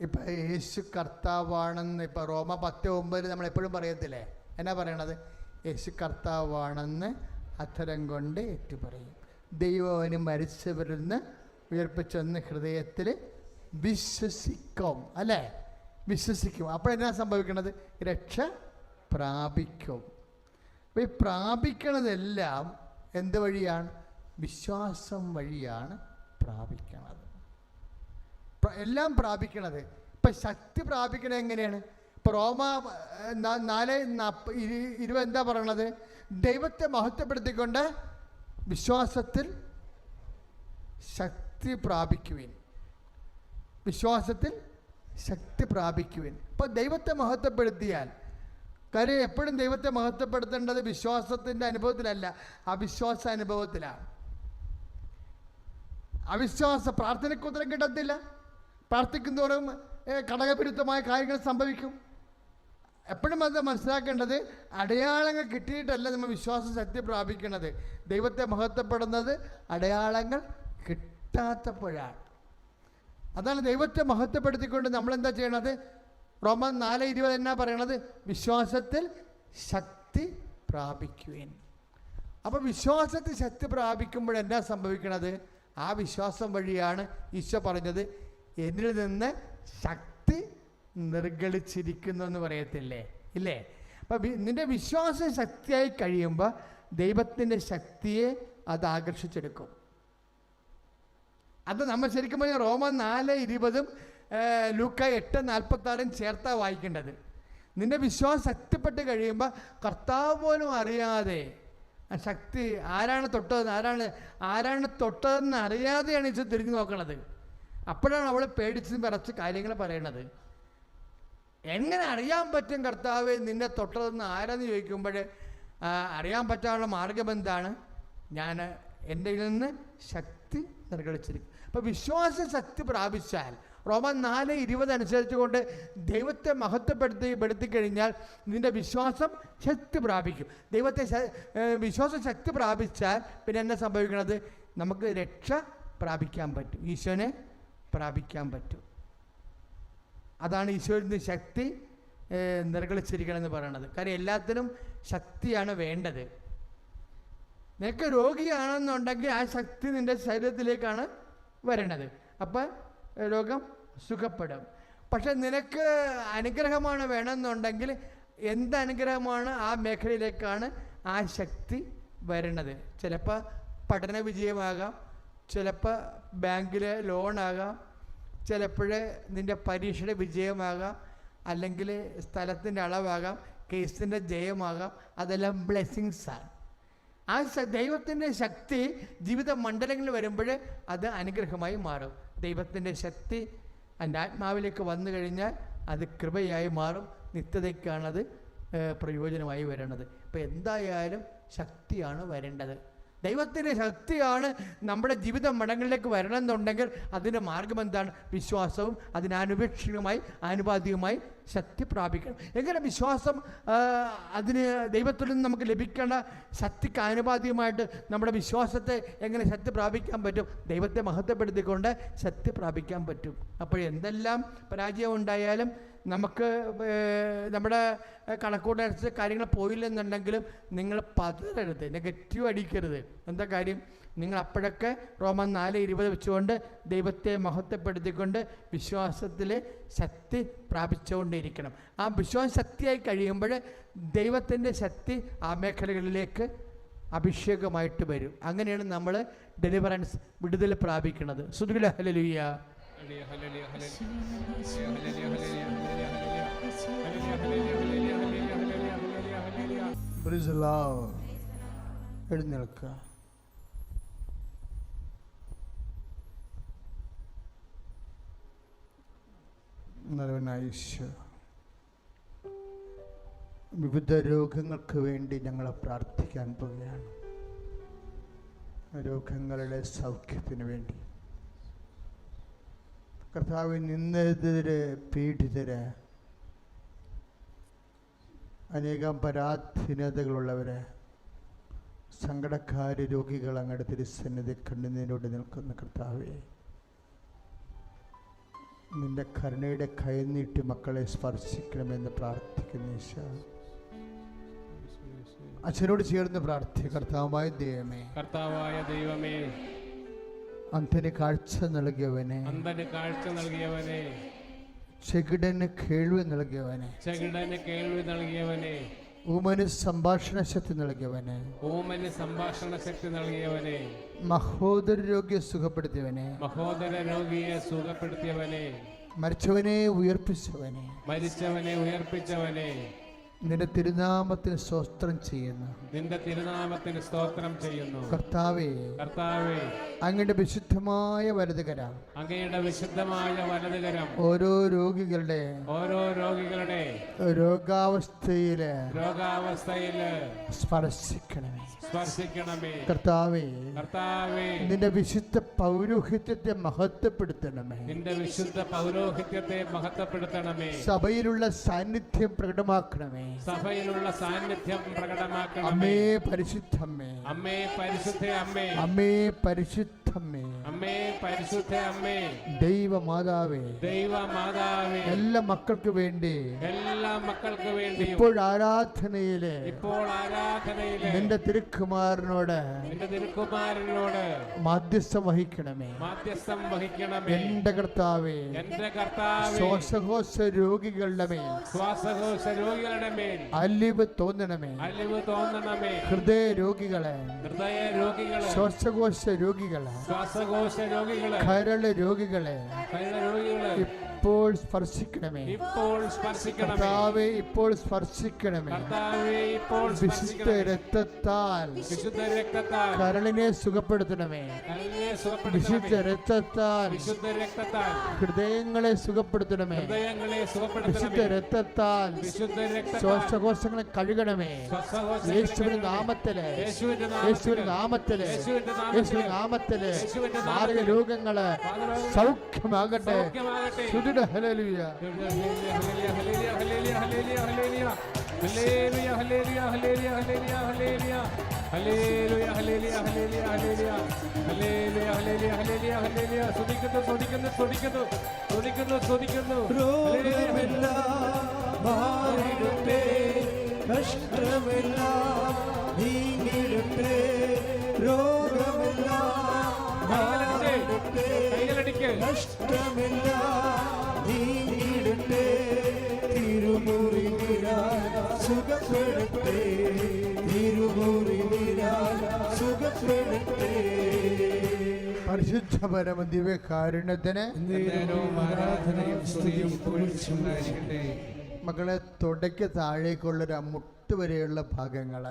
ഇപ്പം യേശു കർത്താവാണെന്ന് ഇപ്പം റോമ 10:9 നമ്മളെപ്പോഴും പറയത്തില്ലേ? എന്നാ പറയണത്? യേശു കർത്താവാണെന്ന് അധരം കൊണ്ട് ഏറ്റുപറയും, ദൈവം അവന് മരിച്ചവരിൽ നിന്ന് ഉയർപ്പിച്ചെന്ന് ഹൃദയത്തിൽ വിശ്വസിക്കും. അല്ലേ? വിശ്വസിക്കും. അപ്പോഴെന്നാ സംഭവിക്കണത്? രക്ഷ പ്രാപിക്കും. അപ്പോൾ ഈ പ്രാപിക്കണതെല്ലാം എന്ത് വഴിയാണ്? വിശ്വാസം വഴിയാണ് പ്രാപിക്കണത്. എല്ലാം പ്രാപിക്കണത്. ഇപ്പം ശക്തി പ്രാപിക്കണത് എങ്ങനെയാണ്? ഇപ്പോൾ റോമ 4:20 എന്താ പറയണത്? ദൈവത്തെ മഹത്വപ്പെടുത്തിക്കൊണ്ട് വിശ്വാസത്തിൽ ശക്തി പ്രാപിക്കുവിൻ. വിശ്വാസത്തിൽ ശക്തി പ്രാപിക്കുവിൻ. ഇപ്പോൾ ദൈവത്തെ മഹത്വപ്പെടുത്തിയാൽ, കാര്യം എപ്പോഴും ദൈവത്തെ മഹത്വപ്പെടുത്തേണ്ടത് വിശ്വാസത്തിൻ്റെ അനുഭവത്തിലല്ല, അവിശ്വാസ അനുഭവത്തിലാണ്. അവിശ്വാസ പ്രാർത്ഥനയ്ക്ക് ഉത്തരം കിട്ടത്തില്ല. പ്രാർത്ഥിക്കുന്നതോറും ഘടകവിരുദ്ധമായ കാര്യങ്ങൾ സംഭവിക്കും. എപ്പോഴും അത് മനസ്സിലാക്കേണ്ടത്, അടയാളങ്ങൾ കിട്ടിയിട്ടല്ല നമ്മൾ വിശ്വാസ ശക്തി പ്രാപിക്കുന്നത്. ദൈവത്തെ മഹത്വപ്പെടുന്നത് അടയാളങ്ങൾ കിട്ടാത്തപ്പോഴാണ്. അതാണ് ദൈവത്തെ മഹത്വപ്പെടുത്തിക്കൊണ്ട് നമ്മളെന്താ ചെയ്യണത്? റോമൻ 4:20 എന്നാ പറയണത്? വിശ്വാസത്തിൽ ശക്തി പ്രാപിക്കുവിൻ. അപ്പോൾ വിശ്വാസത്തിൽ ശക്തി പ്രാപിക്കുമ്പോഴെന്നാ സംഭവിക്കണത്? ആ വിശ്വാസം വഴിയാണ് ഈശോ പറഞ്ഞത്, എന്നിൽ നിന്ന് ശക്തി നിർഗളിച്ചിരിക്കുന്നു എന്ന് പറയത്തില്ലേ? ഇല്ലേ? അപ്പം നിൻ്റെ വിശ്വാസം ശക്തിയായി കഴിയുമ്പോൾ ദൈവത്തിൻ്റെ ശക്തിയെ അത് ആകർഷിച്ചെടുക്കും. അത് നമ്മൾ ശരിക്കും പറഞ്ഞാൽ റോമൻ 4:20 ലൂക്ക 8:46 ചേർത്താ വായിക്കേണ്ടത്. നിൻ്റെ വിശ്വാസം ശക്തിപ്പെട്ട് കഴിയുമ്പോൾ കർത്താവ് പോലും അറിയാതെ ആ ശക്തി ആരാണ് തൊട്ടതെന്ന് അറിയാതെയാണ് ഈശോ തിരിഞ്ഞു നോക്കണത്. അപ്പോഴാണ് അവൾ പേടിച്ച് വിറച്ച് കാര്യങ്ങൾ പറയണത്. എങ്ങനെ അറിയാൻ പറ്റും കർത്താവ് നിന്നെ തൊട്ടതെന്ന് ആരാന്ന് ചോദിക്കുമ്പോൾ അറിയാൻ പറ്റാനുള്ള മാർഗം എന്താണ്? ഞാൻ എൻ്റെ നിന്ന് ശക്തി നിർഗളിച്ചിരിക്കും. അപ്പോൾ വിശ്വാസ ശക്തി പ്രാപിച്ചാൽ റോമൻ 4:20 അനുസരിച്ച് കൊണ്ട് ദൈവത്തെ മഹത്വപ്പെടുത്തി കഴിഞ്ഞാൽ നിൻ്റെ വിശ്വാസം ശക്തി പ്രാപിക്കും. വിശ്വാസം ശക്തി പ്രാപിച്ചാൽ പിന്നെ എന്നാ സംഭവിക്കണത്? നമുക്ക് രക്ഷ പ്രാപിക്കാൻ പറ്റും, ഈശോനെ പ്രാപിക്കാൻ പറ്റും. അതാണ് ഈശോയുടെ ശക്തി നിർഗളിച്ചിരിക്കണമെന്ന് പറയണത്. കാര്യം എല്ലാത്തിനും ശക്തിയാണ് വേണ്ടത്. നിനക്ക് രോഗിയാണെന്നുണ്ടെങ്കിൽ ആ ശക്തി നിൻ്റെ ശരീരത്തിലേക്കാണ് വരണത്. അപ്പം രോഗം സുഖപ്പെടും. പക്ഷെ നിനക്ക് അനുഗ്രഹമാണ് വേണമെന്നുണ്ടെങ്കിൽ എന്ത് അനുഗ്രഹമാണ് ആ മേഖലയിലേക്കാണ് ആ ശക്തി വരണത്. ചിലപ്പോൾ പഠന വിജയമാകാം, ചിലപ്പോൾ ബാങ്കിലെ ലോണാകാം, ചിലപ്പോൾ നിൻ്റെ പരീക്ഷയുടെ വിജയമാകാം, അല്ലെങ്കിൽ സ്ഥലത്തിൻ്റെ അളവാകാം, കേസിൻ്റെ ജയമാകാം. അതെല്ലാം ബ്ലെസ്സിങ്സാണ്. ആ ദൈവത്തിൻ്റെ ശക്തി ജീവിത മണ്ഡലങ്ങളിൽ വരുമ്പോൾ അത് അനുഗ്രഹമായി മാറും. ദൈവത്തിൻ്റെ ശക്തി എൻ്റെ ആത്മാവിലേക്ക് വന്നു കഴിഞ്ഞാൽ അത് കൃപയായി മാറും. നിത്യതയ്ക്കാണത് പ്രയോജനമായി വരണത്. ഇപ്പോൾ എന്തായാലും ശക്തിയാണ് വരേണ്ടത്. ദൈവത്തിൻ്റെ ശക്തിയാണ് നമ്മുടെ ജീവിത മടങ്ങളിലേക്ക് വരണമെന്നുണ്ടെങ്കിൽ അതിൻ്റെ മാർഗം എന്താണ്? വിശ്വാസവും അതിനാനുപേക്ഷികമായി ആനുപാതികമായി ശക്തി പ്രാപിക്കണം. എങ്ങനെ വിശ്വാസം അതിന് ദൈവത്തിൽ നിന്ന് നമുക്ക് ലഭിക്കേണ്ട ശക്തിക്ക് ആനുപാതികമായിട്ട് നമ്മുടെ വിശ്വാസത്തെ എങ്ങനെ ശക്തി പ്രാപിക്കാൻ പറ്റും? ദൈവത്തെ മഹത്വപ്പെടുത്തിക്കൊണ്ട് ശക്തി പ്രാപിക്കാൻ പറ്റും. അപ്പോൾ എന്തെല്ലാം പരാജയം ഉണ്ടായാലും നമുക്ക് നമ്മുടെ കണക്കൂട്ടനുസരിച്ച് കാര്യങ്ങൾ പോയില്ലെന്നുണ്ടെങ്കിലും നിങ്ങൾ പതറരുത്, നെഗറ്റീവ് അടിക്കരുത്. എന്താ കാര്യം? നിങ്ങൾ അപ്പോഴൊക്കെ റോമൻ 4:20 വെച്ചുകൊണ്ട് ദൈവത്തെ മഹത്വപ്പെടുത്തിക്കൊണ്ട് വിശ്വാസത്തിൽ ശക്തി പ്രാപിച്ചുകൊണ്ടിരിക്കണം. ആ വിശ്വാസ ശക്തിയായി കഴിയുമ്പോൾ ദൈവത്തിൻ്റെ ശക്തി ആ മേഖലകളിലേക്ക് അഭിഷേകമായിട്ട് വരും. അങ്ങനെയാണ് നമ്മൾ ഡെലിവറൻസ്, വിടുതൽ പ്രാപിക്കുന്നത്. സുബ്ഹാന ഹല്ലേലൂയ. എഴുന്നേൽക്കുക. വിവിധ രോഗങ്ങൾക്ക് വേണ്ടി ഞങ്ങൾ പ്രാർത്ഥിക്കാൻ പോവുകയാണ്. രോഗങ്ങളുടെ സൗഖ്യത്തിന് വേണ്ടി കർത്താവ് നിന്നെതിരെ പീഡിതര്, അനേകം പരാധീനതകളുള്ളവര്, സങ്കടക്കാര്, രോഗികൾ അങ്ങയുടെ തിരുസന്നിധി കണ്ണുനീരോട് നിൽക്കുന്ന കർത്താവേ, നിന്റെ കരുണയുടെ കൈ നീട്ടി മക്കളെ സ്പർശിക്കണമെന്ന് പ്രാർത്ഥിക്കുന്നു ഈശോ. അച്ഛനോട് ചേർന്ന് പ്രാർത്ഥിക്കുക. കർത്താവായ ദൈവമേ, അന്ധന് കാഴ്ച നൽകിയവനെ, ചെകിടന് കേൾവി നൽകിയവനെ, ഊമന് സംഭാഷണ ശക്തി നൽകിയവനെ, മഹോദര രോഗിയെ സുഖപ്പെടുത്തിയവനെ, മരിച്ചവനെ ഉയർപ്പിച്ചവനെ, നിന്റെ തിരുനാമത്തിന് സ്തോത്രം ചെയ്യുന്നു. കർത്താവേ, അങ്ങയുടെ വിശുദ്ധമായ വലതുകരം ഓരോ രോഗികളുടെ രോഗാവസ്ഥയില് സ്പർശിക്കണമേ. കർത്താവേ, നിന്റെ വിശുദ്ധ പൗരോഹിത്യത്തെ മഹത്വപ്പെടുത്തണമേ. സഭയിലുള്ള സാന്നിധ്യം പ്രകടമാക്കണമേ. അമ്മേ പരിശുദ്ധമ്മേ, അമ്മേ പരിശുദ്ധമ്മേ, ദൈവമാതാവേ, എല്ലാ മക്കൾക്ക് വേണ്ടി ഇപ്പോൾ ആരാധനയില് നിന്റെ തിരുക്കുമാരനോട് മാധ്യസ്ഥം വഹിക്കണമേ. എന്റെ കർത്താവേ, ശ്വാസകോശ രോഗികളുടെ മേൽ അലിവ് തോന്നണമേ. ഹൃദയ രോഗികളെ, ശ്വാസകോശ രോഗികളെ, കരള് രോഗികളെ ഇപ്പോൾ സ്പർശിക്കണമേ. കർത്താവേ, ഇപ്പോൾ സ്പർശിക്കണമേ. വിശുദ്ധ രക്തത്താൽ കരളിനെ സുഖപ്പെടുത്തണമേ. വിശുദ്ധ രക്തത്താൽ ഹൃദയങ്ങളെ സുഖപ്പെടുത്തണമേ. വിശുദ്ധ രക്തത്താൽ ശ്വാസകോശങ്ങളെ കഴുകണമേ. യേശുവിന്റെ നാമത്തില് മാരക രോഗങ്ങള് സൗഖ്യമാകട്ടെ. ഹല്ലേലൂയ, ഹല്ലേലൂയ, ഹല്ലേലൂയ, ഹല്ലേലൂയ, ഹല്ലേലൂയ, ഹല്ലേലൂയ, ഹല്ലേലൂയ, ഹല്ലേലൂയ, ഹല്ലേലൂയ, ഹല്ലേലൂയ, ഹല്ലേലൂയ, ഹല്ലേലൂയ, ഹല്ലേലൂയ, ഹല്ലേലൂയ, ഹല്ലേലൂയ, ഹല്ലേലൂയ, ഹല്ലേലൂയ, ഹല്ലേലൂയ, ഹല്ലേലൂയ. സ്തുതിക്കുന്നു, സ്തുതിക്കുന്നു, സ്തുതിക്കുന്നു, സ്തുതിക്കുന്നു, സ്തുതിക്കുന്നു. രോഗമെല്ലാം മാറിടട്ടെ, കഷ്ടമെല്ലാം നീങ്ങിടട്ടെ, രോഗമെല്ലാം മാറിടട്ടെ, കഷ്ടമെല്ലാം നീങ്ങിടട്ടെ, തിരുമുറിവിനാൽ സുഖപ്പെടട്ടെ, തിരുമുറിവിനാൽ സുഖപ്പെടട്ടെ. പരിശുദ്ധ പരമ ദിവ്യകാരുണ്യത്തിന് മക്കളെ, തുടയ്ക്ക് താഴേക്കുള്ളൊരു മുട്ട് വരെയുള്ള ഭാഗങ്ങൾ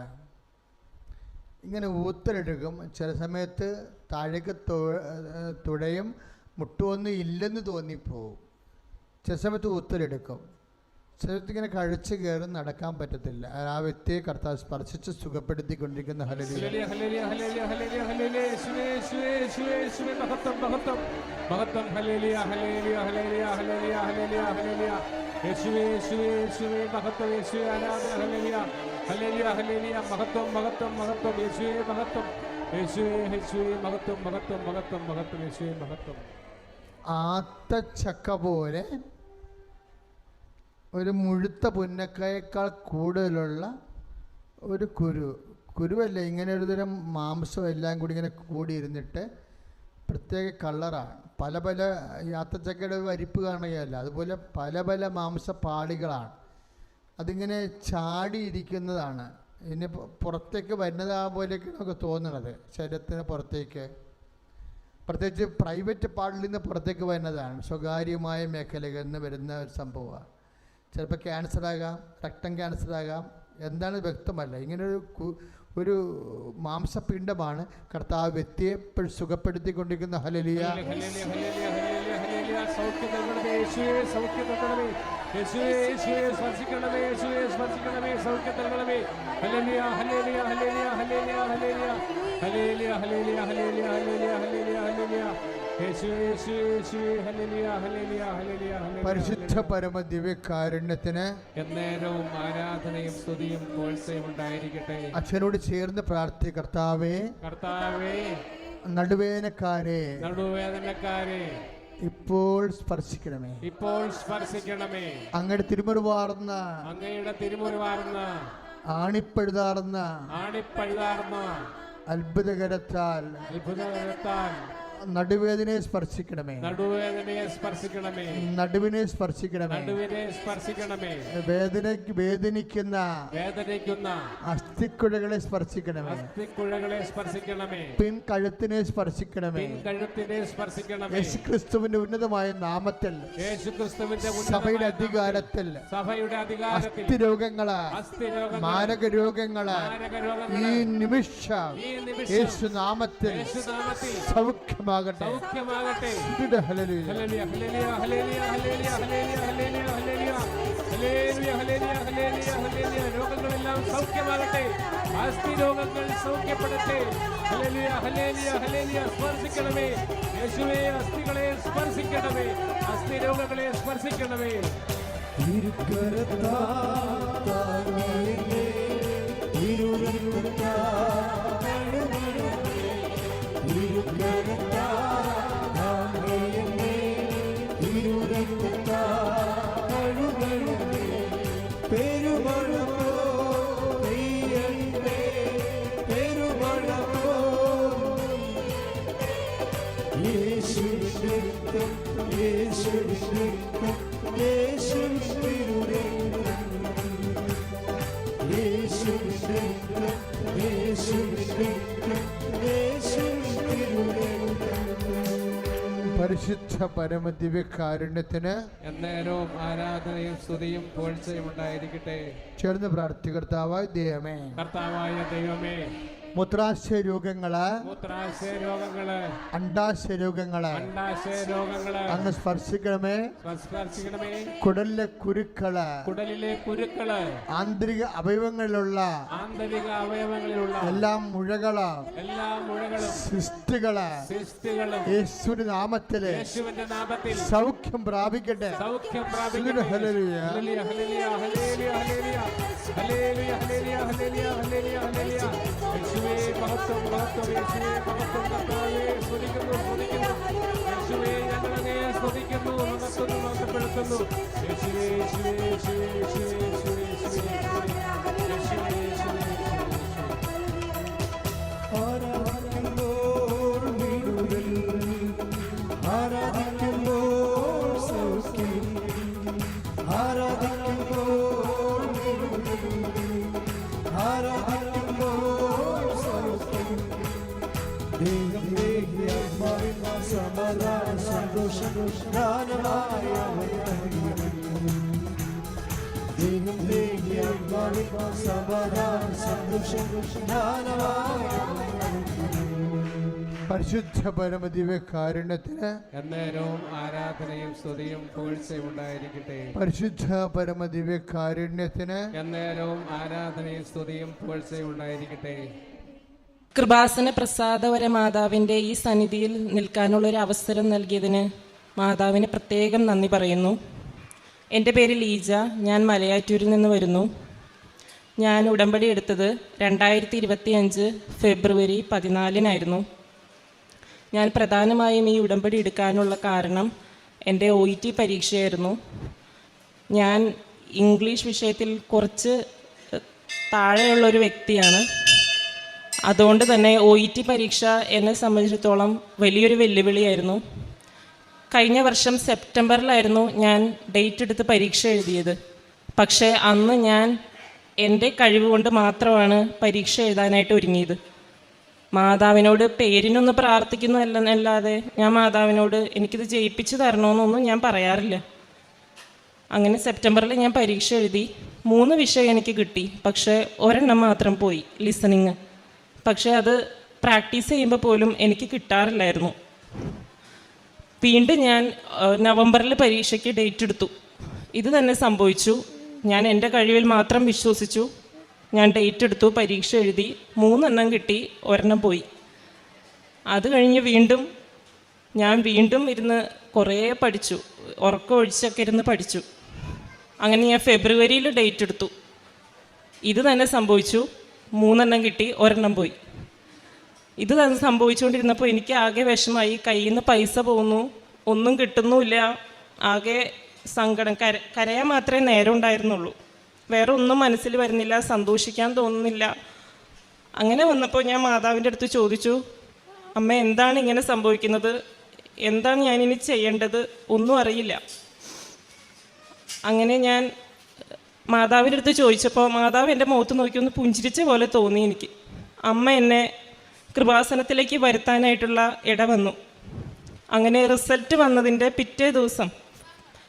ഇങ്ങനെ ഊത്തലെടുക്കും. ചില സമയത്ത് താഴേക്ക് തുഴയും മുട്ടുവൊന്നും ഇല്ലെന്ന് തോന്നിപ്പോവും. ചില സമയത്ത് ഊത്തലെടുക്കും. ചിലർക്ക് ഇങ്ങനെ കഴിച്ച് കയറി നടക്കാൻ പറ്റത്തില്ല. ആ വ്യക്തിയെ കർത്താവ് സ്പർശിച്ച് സുഖപ്പെടുത്തിക്കൊണ്ടിരിക്കുന്ന ഹല്ലേലൂയ, ഹല്ലേലൂയ, ഹല്ലേലൂയ, ഹല്ലേലൂയ, ഹല്ലേലൂയ, യേശുവേ, യേശുവേ, യേശുവേ, യേശുവേ, മഹത്വം, മഹത്വം, മഹത്വം, ഹല്ലേലൂയ, ഹല്ലേലൂയ, ഹല്ലേലൂയ, ഹല്ലേലൂയ, ഹല്ലേലൂയ, ഹല്ലേലൂയ, യേശുവേ, യേശുവേ, യേശുവേ, മഹത്വം, യേശുവേ, ആരാധന, ഹല്ലേലൂയ, ഹല്ലേലൂയ, ഹല്ലേലൂയ, മഹത്വം, മഹത്വം, മഹത്വം, യേശുവേ, മഹത്വം, യേശുവേ, യേശുവേ, മഹത്വം, മഹത്വം, മഹത്വം, മഹത്വം, യേശുവേ, മഹത്വം. ആത്തച്ചക്ക പോലെ ഒരു മുഴുത്ത പുന്നക്കായേക്കാൾ കൂടുതലുള്ള ഒരു കുരുവല്ല, ഇങ്ങനെ ഒരു തരം മാംസം എല്ലാം കൂടി ഇങ്ങനെ കൂടിയിരുന്നിട്ട് പ്രത്യേക കളറാണ്. പല പല ആത്തച്ചക്കയുടെ വരിപ്പ് കാണുകയല്ല, അതുപോലെ പല പല മാംസപ്പാളികളാണ്. അതിങ്ങനെ ചാടിയിരിക്കുന്നതാണ്. ഇനി പുറത്തേക്ക് വരുന്നത് ആ പോലെയൊക്കെ നമുക്ക് തോന്നുന്നത്, ശരീരത്തിന് പുറത്തേക്ക്, പ്രത്യേകിച്ച് പ്രൈവറ്റ് പാർട്ടിൽ നിന്ന് പുറത്തേക്ക് വരുന്നതാണ്. സ്വകാര്യമായ മേഖലകളിൽ നിന്ന് വരുന്ന ഒരു സംഭവമാണ്. ചിലപ്പോൾ ക്യാൻസറാകാം, രക്തം ക്യാൻസറാകാം, എന്താണ് വ്യക്തമല്ല. ഇങ്ങനൊരു മാംസപിണ്ഡമാണ് കർത്താവ് വ്യക്തിയെ സുഖപ്പെടുത്തിക്കൊണ്ടിരിക്കുന്ന. ഹല്ലേലൂയ, പരിശുദ്ധ പരമ ദിവ്യകാരുണ്യത്തിന് എന്നേരവും ആരാധനയും സ്തുതിയും പോഴ്ചയും ഉണ്ടായിരിക്കട്ടെ. അച്ഛനോട് ചേർന്ന് പ്രാർത്ഥി. കർത്താവേ, നടുവേദനക്കാരെ ഇപ്പോൾ സ്പർശിക്കണമേ, ഇപ്പോൾ സ്പർശിക്കണമേ. അങ്ങയുടെ തിരുമുറിവാർന്ന ആണിപ്പഴുതാർന്ന അത്ഭുതകരത്താൽ നടുവേദനയെ സ്പർശിക്കണമേ, നടുവിനെ സ്പർശിക്കണമേ, വേദനിക്കുന്ന അസ്ഥിക്കുഴകളെ സ്പർശിക്കണമേ, പിൻകഴുത്തിനെ സ്പർശിക്കണമേ. യേശുക്രിസ്തുവിന്റെ ഉന്നതമായ നാമത്തിൽ, സഭയുടെ അധികാരത്തിൽ അസ്ഥിരോഗങ്ങള്, മാരക രോഗങ്ങള് ഈ നിമിഷം യേശുനാമത്തിൽ സൗഖ്യമാകട്ടെ. രോഗങ്ങളെല്ലാം സൗഖ്യമാകട്ടെ, അസ്ഥിരോഗങ്ങൾ സൗഖ്യപ്പെടട്ടെ. സ്പർശിക്കണമേ യേശുവേ, അസ്ഥികളെ സ്പർശിക്കണമേ, അസ്ഥിരോഗങ്ങളെ സ്പർശിക്കണമേ. പരിശുദ്ധ പരമദിവ്യകാരുണ്യത്തിന് എന്നേരവും ആരാധനയും സ്തുതിയും പുകഴ്ചയും ഉണ്ടായിരിക്കട്ടെ. ചേർന്ന് പ്രാർത്ഥിക്കുക. കർത്താവായ ദൈവമേ, മൂത്രാശയ രോഗങ്ങള്, അണ്ഡാശയ രോഗങ്ങള് അങ്ങ് സ്പർശിക്കണമേ. കുടലിലെ കുരുക്കള്, ആന്തരിക അവയവങ്ങളിലുള്ള എല്ലാ മുഴകള്, സിസ്റ്റുകള് യേശുവിന്റെ നാമത്തില് സൗഖ്യം പ്രാപിക്കട്ടെ. പരിശുദ്ധ പരമദിവ്യകാരുണ്യത്തിന് എന്നേരവും ആരാധനയും സ്തുതിയും പുകഴ്ചയും ഉണ്ടായിരിക്കട്ടെ. പരിശുദ്ധ പരമദിവ്യകാരുണ്യത്തിന് എന്നേരവും ആരാധനയും സ്തുതിയും പുകഴ്ചയും ഉണ്ടായിരിക്കട്ടെ. കൃപാസന പ്രസാദവര മാതാവിൻ്റെ ഈ സന്നിധിയിൽ നിൽക്കാനുള്ളൊരു അവസരം നൽകിയതിന് മാതാവിന് പ്രത്യേകം നന്ദി പറയുന്നു. എൻ്റെ പേര് ലീജ, ഞാൻ മലയാറ്റൂരിൽ നിന്ന് വരുന്നു. ഞാൻ ഉടമ്പടി എടുത്തത് 2025 ഫെബ്രുവരി 14 ഞാൻ പ്രധാനമായും ഈ ഉടമ്പടി എടുക്കാനുള്ള കാരണം എൻ്റെ OET പരീക്ഷയായിരുന്നു. ഞാൻ ഇംഗ്ലീഷ് വിഷയത്തിൽ കുറച്ച് താഴെയുള്ളൊരു വ്യക്തിയാണ്. അതുകൊണ്ട് തന്നെ OET പരീക്ഷ എന്നെ സംബന്ധിച്ചിടത്തോളം വലിയൊരു വെല്ലുവിളിയായിരുന്നു. കഴിഞ്ഞ വർഷം സെപ്റ്റംബറിലായിരുന്നു ഞാൻ ഡേറ്റ് എടുത്ത് പരീക്ഷ എഴുതിയത്. പക്ഷേ അന്ന് ഞാൻ എൻ്റെ കഴിവ് കൊണ്ട് മാത്രമാണ് പരീക്ഷ എഴുതാനായിട്ട് ഒരുങ്ങിയത്. മാതാവിനോട് പേരിനൊന്ന് പ്രാർത്ഥിക്കുന്നു അല്ലാതെ ഞാൻ മാതാവിനോട് എനിക്കിത് ജയിപ്പിച്ച് തരണമെന്നൊന്നും ഞാൻ പറയാറില്ല. അങ്ങനെ സെപ്റ്റംബറിൽ ഞാൻ പരീക്ഷ എഴുതി. 3 വിഷയം എനിക്ക് കിട്ടി, പക്ഷേ ഒരെണ്ണം മാത്രം പോയി, ലിസണിങ്. പക്ഷേ അത് പ്രാക്ടീസ് ചെയ്യുമ്പോൾ പോലും എനിക്ക് കിട്ടാറില്ലായിരുന്നു. വീണ്ടും ഞാൻ നവംബറിൽ പരീക്ഷയ്ക്ക് ഡേറ്റ് എടുത്തു. ഇത് തന്നെ സംഭവിച്ചു. ഞാൻ എൻ്റെ കഴിവിൽ മാത്രം വിശ്വസിച്ചു. ഞാൻ ഡേറ്റ് എടുത്തു, പരീക്ഷ എഴുതി. 3 എണ്ണം കിട്ടി, ഒരെണ്ണം പോയി. അത് കഴിഞ്ഞ് ഞാൻ വീണ്ടും ഇരുന്ന് കുറേ പഠിച്ചു, ഉറക്കം ഒഴിച്ചൊക്കെ ഇരുന്ന് പഠിച്ചു. അങ്ങനെ ഞാൻ ഫെബ്രുവരിയിൽ ഡേറ്റ് എടുത്തു. ഇത് തന്നെ സംഭവിച്ചു. 3 എണ്ണം കിട്ടി, ഒരെണ്ണം പോയി. ഇത് തന്നെ സംഭവിച്ചുകൊണ്ടിരുന്നപ്പോൾ എനിക്ക് ആകെ വിഷമായി. കയ്യിൽ നിന്ന് പൈസ പോകുന്നു, ഒന്നും കിട്ടുന്നുമില്ല. ആകെ സങ്കടം, കരയാൻ മാത്രമേ നേരം ഉണ്ടായിരുന്നുള്ളൂ. വേറെ ഒന്നും മനസ്സിൽ വരുന്നില്ല, സന്തോഷിക്കാൻ തോന്നുന്നില്ല. അങ്ങനെ വന്നപ്പോൾ ഞാൻ മാതാവിൻ്റെ അടുത്ത് ചോദിച്ചു, അമ്മ എന്താണ് ഇങ്ങനെ സംഭവിക്കുന്നത്, എന്താണ് ഞാനിനി ചെയ്യേണ്ടത്, ഒന്നും അറിയില്ല. അങ്ങനെ ഞാൻ മാതാവിൻ്റെ അടുത്ത് ചോദിച്ചപ്പോൾ മാതാവ് എൻ്റെ മുഖത്ത് നോക്കി ഒന്ന് പുഞ്ചിരിച്ച പോലെ തോന്നി എനിക്ക്. അമ്മ എന്നെ കൃപാസനത്തിലേക്ക് വരുത്താനായിട്ടുള്ള ഇടവന്നു. അങ്ങനെ റിസൾട്ട് വന്നതിൻ്റെ പിറ്റേ ദിവസം,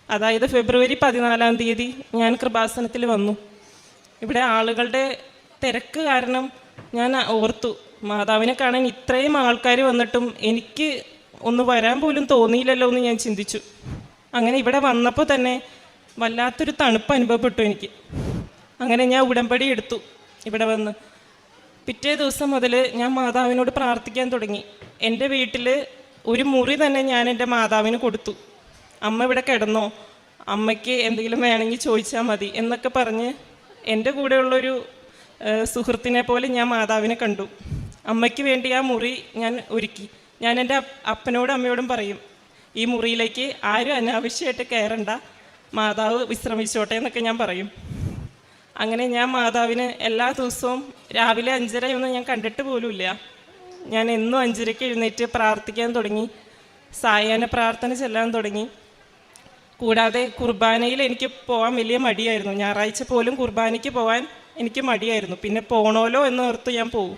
അതായത് ഫെബ്രുവരി 14-ാം തീയതി ഞാൻ കൃപാസനത്തിൽ വന്നു. ഇവിടെ ആളുകളുടെ തിരക്ക് കാരണം ഞാൻ ഓർത്തു, മാതാവിനെ കാണാൻ ഇത്രയും ആൾക്കാർ വന്നിട്ടും എനിക്ക് ഒന്ന് വരാൻ പോലും തോന്നിയില്ലല്ലോ എന്ന് ഞാൻ ചിന്തിച്ചു. അങ്ങനെ ഇവിടെ വന്നപ്പോൾ തന്നെ വല്ലാത്തൊരു തണുപ്പ് അനുഭവപ്പെട്ടു എനിക്ക്. അങ്ങനെ ഞാൻ ഉടമ്പടി എടുത്തു. ഇവിടെ വന്ന് പിറ്റേ ദിവസം മുതൽ ഞാൻ മാതാവിനോട് പ്രാർത്ഥിക്കാൻ തുടങ്ങി. എൻ്റെ വീട്ടിൽ ഒരു മുറി തന്നെ ഞാൻ എൻ്റെ മാതാവിന് കൊടുത്തു. അമ്മ ഇവിടെ കിടന്നോ, അമ്മയ്ക്ക് എന്തെങ്കിലും വേണമെങ്കിൽ ചോദിച്ചാൽ മതി എന്നൊക്കെ പറഞ്ഞ് എൻ്റെ കൂടെയുള്ളൊരു സുഹൃത്തിനെ പോലെ ഞാൻ മാതാവിനെ കണ്ടു. അമ്മയ്ക്ക് വേണ്ടി ആ മുറി ഞാൻ ഒരുക്കി. ഞാൻ എൻ്റെ അപ്പനോടും അമ്മയോടും പറയും, ഈ മുറിയിലേക്ക് ആരും അനാവശ്യമായിട്ട് കയറണ്ട, മാതാവ് വിശ്രമിച്ചോട്ടെ എന്നൊക്കെ ഞാൻ പറയും. അങ്ങനെ ഞാൻ മാതാവിന് എല്ലാ ദിവസവും രാവിലെ 5:30 ഞാൻ കണ്ടിട്ട് പോലുമില്ല. ഞാൻ എന്നും 5:30 എഴുന്നേറ്റ് പ്രാർത്ഥിക്കാൻ തുടങ്ങി, സായാഹ്ന പ്രാർത്ഥന ചെല്ലാൻ തുടങ്ങി. കൂടാതെ കുർബാനയിൽ എനിക്ക് പോകാൻ വലിയ മടിയായിരുന്നു. ഞായറാഴ്ച പോലും കുർബാനയ്ക്ക് പോകാൻ എനിക്ക് മടിയായിരുന്നു. പിന്നെ പോകണമല്ലോ എന്ന് ഓർത്ത് ഞാൻ പോകും.